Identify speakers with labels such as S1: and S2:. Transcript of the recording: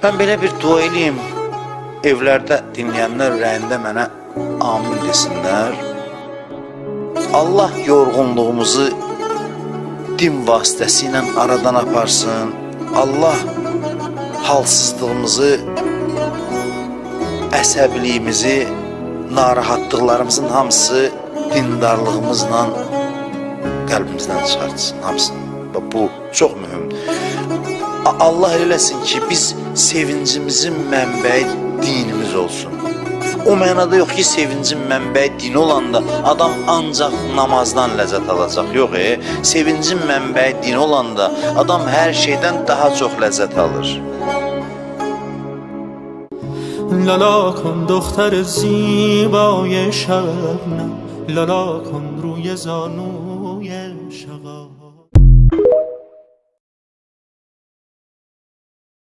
S1: Ben belə bir dua eləyim, evlərdə dinləyənlər ürəyində mənə amin desinlər. Allah yorğunluğumuzu din vasitəsilə aradan aparsın. Allah halsızlığımızı, əsəbiliyimizi, narahatlıqlarımızın hamısı dindarlığımızla qəlbimizdən çıxartsın, hamısını. Bu çox mühümdür. Allah eləsin ki, biz sevincimizin mənbəyi dinimiz olsun. O mənada yox ki, sevincin mənbəyi din olanda adam ancaq namazdan ləzzət alacaq. Yox, sevincin mənbəyi din olanda adam hər şeydən daha çox ləzzət alır.
S2: لالا کن دختر زیبای شبنم لالا کن روی زانو